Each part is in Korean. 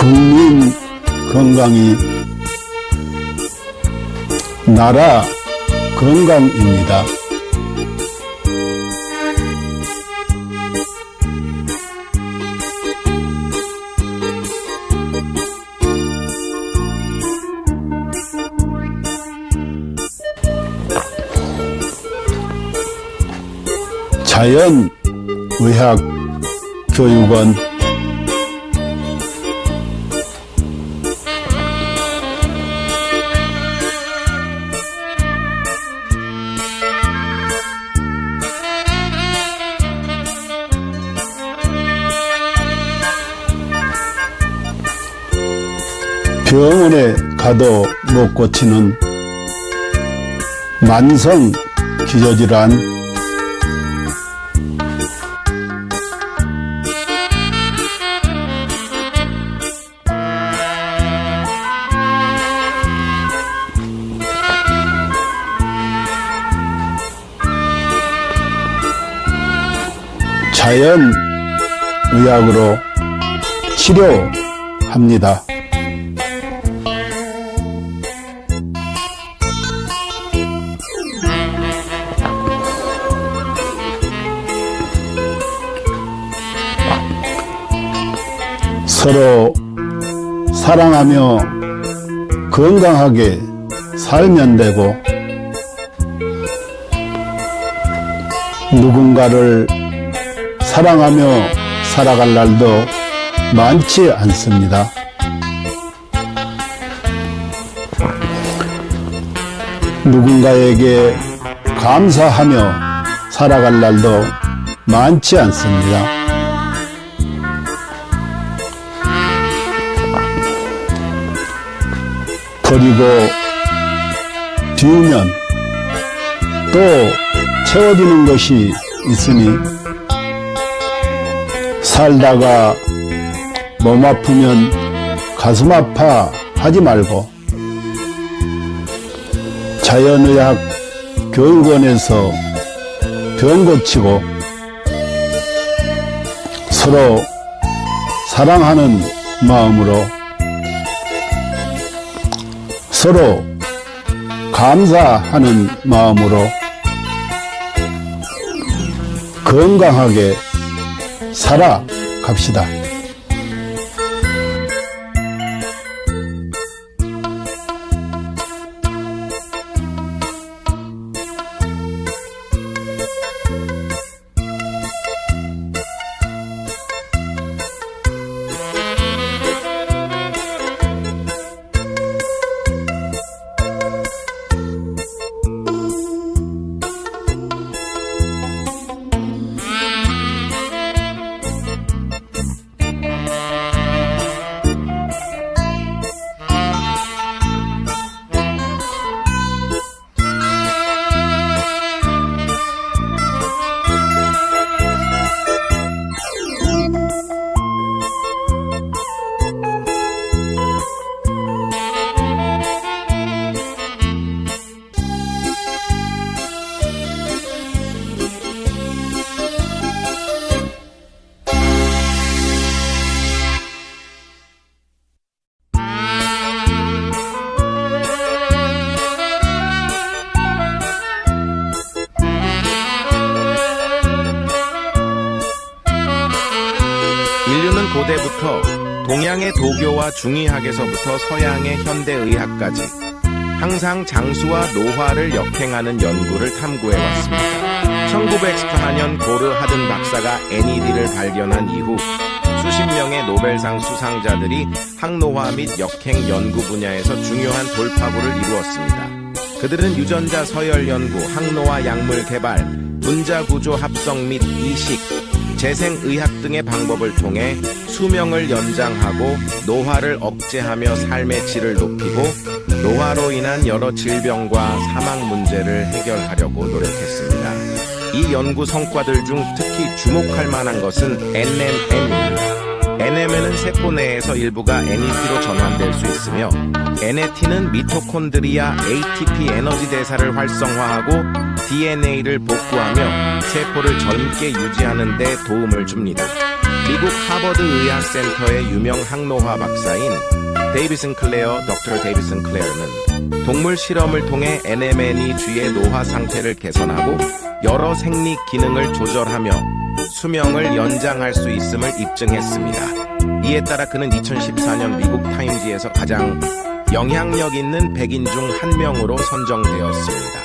국민 건강이 나라 건강입니다. 자연의학교육원 병원에 가도 못 고치는 만성 기저질환, 자연의학으로 치료합니다. 서로 사랑하며 건강하게 살면 되고, 누군가를 사랑하며 살아갈 날도 많지 않습니다. 누군가에게 감사하며 살아갈 날도 많지 않습니다. 그리고 비우면 또 채워지는 것이 있으니, 살다가 몸 아프면 가슴 아파 하지 말고 자연의학 교육원에서 병 고치고 서로 사랑하는 마음으로 서로 감사하는 마음으로 건강하게 살아갑시다. 인류는 고대부터 동양의 도교와 중의학에서부터 서양의 현대의학까지 항상 장수와 노화를 역행하는 연구를 탐구해왔습니다. 1914년 고르 하든 박사가 NED를 발견한 이후 수십 명의 노벨상 수상자들이 항노화 및 역행 연구 분야에서 중요한 돌파구를 이루었습니다. 그들은 유전자 서열 연구, 항노화 약물 개발, 분자구조 합성 및 이식, 재생의학 등의 방법을 통해 수명을 연장하고 노화를 억제하며 삶의 질을 높이고 노화로 인한 여러 질병과 사망 문제를 해결하려고 노력했습니다. 이 연구 성과들 중 특히 주목할 만한 것은 NMN입니다. NMN은 세포 내에서 일부가 NET로 전환될 수 있으며, NAT는 미토콘드리아 ATP 에너지 대사를 활성화하고 DNA를 복구하며 세포를 젊게 유지하는 데 도움을 줍니다. 미국 하버드 의학센터의 유명 항노화 박사인 데이비슨 클레어, 덕터 데이비슨 클레어는 동물 실험을 통해 NMN이 쥐의 노화 상태를 개선하고 여러 생리 기능을 조절하며 수명을 연장할 수 있음을 입증했습니다. 이에 따라 그는 2014년 미국 타임지에서 가장 영향력 있는 100인 중 한 명으로 선정되었습니다.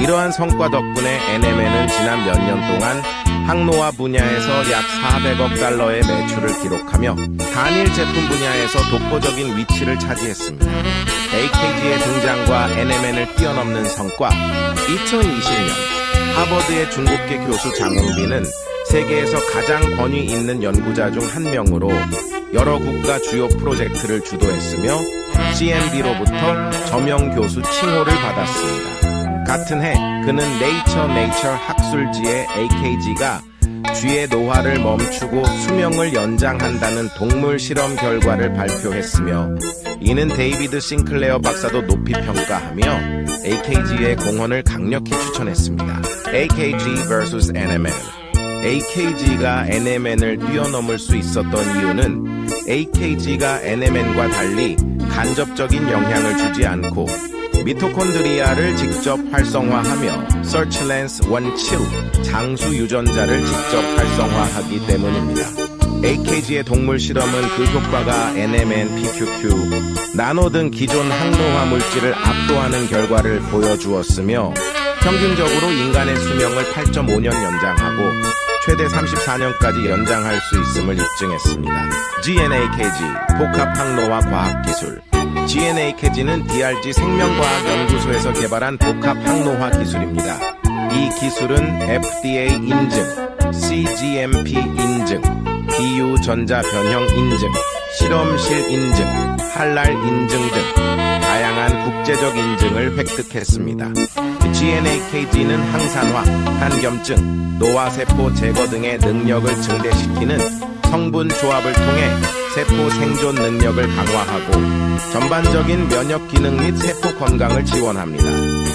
이러한 성과 덕분에 NMN은 지난 몇 년 동안 항노화 분야에서 약 400억 달러의 매출을 기록하며 단일 제품 분야에서 독보적인 위치를 차지했습니다. AKG의 등장과 NMN을 뛰어넘는 성과. 2020년 하버드의 중국계 교수 장홍빈은 세계에서 가장 권위 있는 연구자 중 한 명으로 여러 국가 주요 프로젝트를 주도했으며 CMB로부터 저명 교수 칭호를 받았습니다. 같은 해 그는 네이처 학술지에 AKG가 쥐의 노화를 멈추고 수명을 연장한다는 동물 실험 결과를 발표했으며 이는 데이비드 싱클레어 박사도 높이 평가하며 AKG의 공헌을 강력히 추천했습니다. AKG vs NMN. AKG가 NMN을 뛰어넘을 수 있었던 이유는 AKG가 NMN과 달리 간접적인 영향을 주지 않고 미토콘드리아를 직접 활성화하며 서치랜스 원치루 장수 유전자를 직접 활성화하기 때문입니다. AKG의 동물 실험은 그 효과가 NMN, PQQ, 나노 등 기존 항노화 물질을 압도하는 결과를 보여주었으며 평균적으로 인간의 수명을 8.5년 연장하고 최대 34년까지 연장할 수 있음을 입증했습니다. GNAKG, 복합 항노화 과학기술. GNAKG는 DRG 생명과학연구소에서 개발한 복합 항노화 기술입니다. 이 기술은 FDA 인증, CGMP 인증, 비유전자 변형 인증, 실험실 인증, 할랄 인증 등 다양한 국제적 인증을 획득했습니다. GNAKG는 항산화, 한겸증, 노화세포 제거 등의 능력을 증대시키는 성분 조합을 통해 세포 생존 능력을 강화하고 전반적인 면역 기능 및 세포 건강을 지원합니다.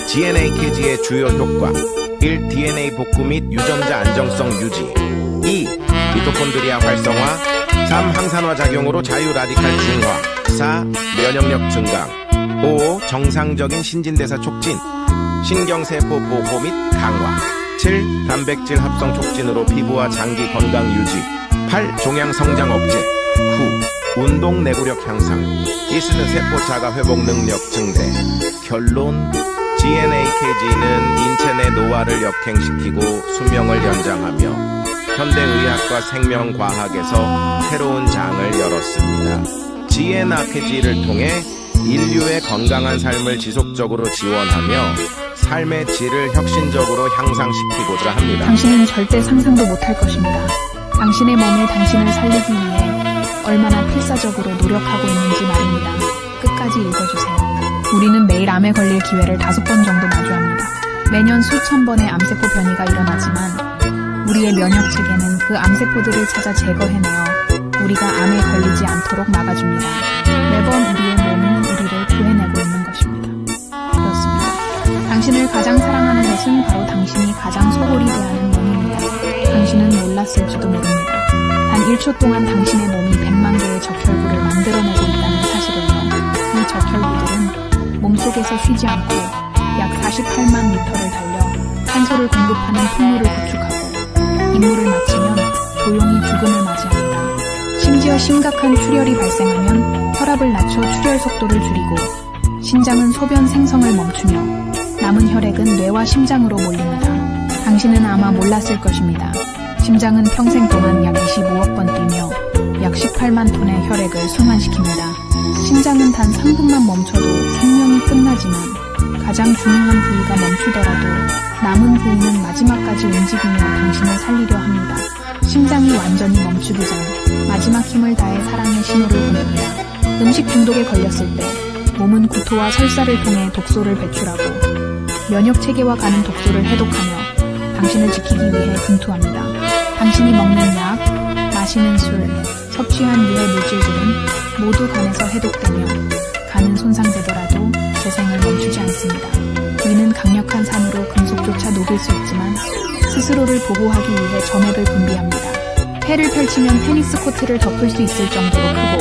GNAKG의 주요 효과 1. DNA 복구 및 유전자 안정성 유지 2. 미토콘드리아 활성화 3. 항산화 작용으로 자유 라디칼 중화 4. 면역력 증강 5. 정상적인 신진대사 촉진 신경세포 보호 및 강화 7. 단백질 합성 촉진으로 피부와 장기 건강 유지 8. 종양 성장 억제 9. 운동 내구력 향상 이스는 세포 자가 회복 능력 증대 결론 GNAKG는 인체 내 노화를 역행시키고 수명을 연장하며 현대의학과 생명과학에서 새로운 장을 열었습니다. GNAKG를 통해 인류의 건강한 삶을 지속적으로 지원하며 삶의 질을 혁신적으로 향상시키고자 합니다. 당신은 절대 상상도 못할 것입니다. 당신의 몸이 당신을 살리기 위해 얼마나 필사적으로 노력하고 있는지 말입니다. 끝까지 읽어주세요. 우리는 매일 암에 걸릴 기회를 5번 정도 마주합니다. 매년 수천 번의 암세포 변이가 일어나지만 우리의 면역 체계는 그 암세포들을 찾아 제거해내어 우리가 암에 걸리지 않도록 막아줍니다. 매번 우리의 몸은 우리를 구해내고 있는 것입니다. 그렇습니다. 당신을 가장 사랑하는 것은 바로 당신이 가장 소홀히 대하는 몸입니다. 당신은 몰랐을지도 모릅니다. 단 1초 동안 당신의 몸이 100만 개의 적혈구를 만들어내고 있다는 사실을요. 이 적혈구들은 몸속에서 쉬지 않고 약 48만 미터를 달려 산소를 공급하는 통로를 구축하고 임무를 마치면 조용히 죽음을 맞이합니다. 심지어 심각한 출혈이 발생하면 혈압을 낮춰 출혈 속도를 줄이고 신장은 소변 생성을 멈추며 남은 혈액은 뇌와 심장으로 몰립니다. 당신은 아마 몰랐을 것입니다. 심장은 평생 동안 약 25억 번 뛰며 약 18만 톤의 혈액을 순환시킵니다. 심장은 단 3분만 멈춰도 생명이 끝나지만 가장 중요한 부위가 멈추더라도 남은 부위는 마지막까지 움직이며 당신을 살리려 합니다. 심장이 완전히 멈추기 전 마지막 힘을 다해 사랑의 신호를 보냅니다. 음식 중독에 걸렸을 때 몸은 구토와 설사를 통해 독소를 배출하고 면역 체계와 가는 독소를 해독하며 당신을 지키기 위해 분투합니다. 당신이 먹는 약, 마시는 술, 섭취한 유해 물질들은 모두 간에서 해독되며 간은 손상되더라도 재생을 멈추지 않습니다. 위는 강력한 산으로 금속조차 녹일 수 있지만 스스로를 보호하기 위해 점액을 분비합니다. 폐를 펼치면 테니스 코트를 덮을 수 있을 정도로 크고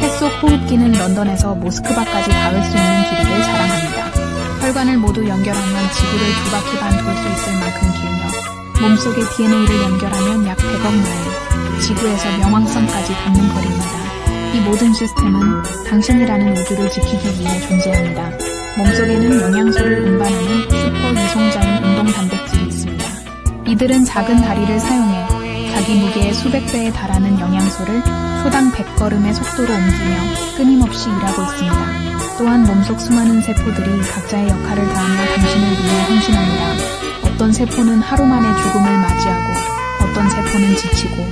폐 속 호흡기는 런던에서 모스크바까지 닿을 수 있는 길이를 자랑합니다. 혈관을 모두 연결하면 지구를 2바퀴 반 돌 수 있을 만큼 길며 몸속의 DNA를 연결하면 약 100억 마일, 지구에서 명왕성까지 닿는 거리입니다. 이 모든 시스템은 당신이라는 우주를 지키기 위해 존재합니다. 몸속에는 영양소를 운반하는 슈퍼 이송자인 운동 단백질이 있습니다. 이들은 작은 다리를 사용해 자기 무게의 수백 배에 달하는 영양소를 초당 100걸음의 속도로 옮기며 끊임없이 일하고 있습니다. 또한 몸속 수많은 세포들이 각자의 역할을 다하며 당신을 위해 헌신합니다. 어떤 세포는 하루 만에 죽음을 맞이하고 어떤 세포는 지치고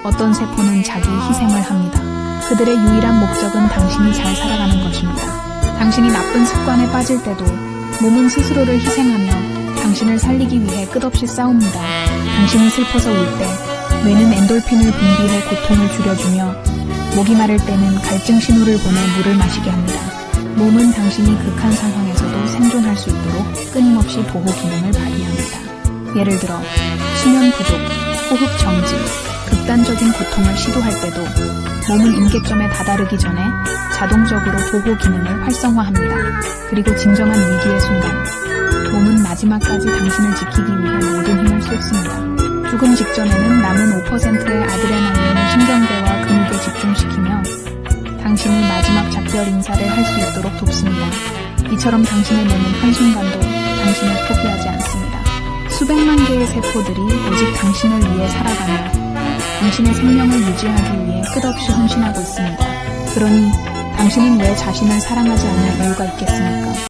어떤 세포는 자기 희생을 합니다. 그들의 유일한 목적은 당신이 잘 살아가는 것입니다. 당신이 나쁜 습관에 빠질 때도 몸은 스스로를 희생하며 당신을 살리기 위해 끝없이 싸웁니다. 당신이 슬퍼서 울 때 뇌는 엔돌핀을 분비해 고통을 줄여주며 목이 마를 때는 갈증 신호를 보내 물을 마시게 합니다. 몸은 당신이 극한 상황에서도 생존할 수 있도록 끊임없이 보호 기능을 발휘합니다. 예를 들어 수면 부족, 호흡 정지, 극단적인 고통을 시도할 때도 몸은 임계점에 다다르기 전에 자동적으로 보호 기능을 활성화합니다. 그리고 진정한 위기의 순간, 몸은 마지막까지 당신을 지키기 위해 모든 힘을 쏟습니다. 죽음 직전에는 남은 5%의 아드레날린을 신경계와 근육에 집중시키며 당신이 마지막 작별 인사를 할 수 있도록 돕습니다. 이처럼 당신의 몸은 한순간도 당신을 포기하지 않습니다. 수백만 개의 세포들이 오직 당신을 위해 살아가며 당신의 생명을 유지하기 위해 끝없이 헌신하고 있습니다. 그러니 당신은 왜 자신을 사랑하지 않을 이유가 있겠습니까?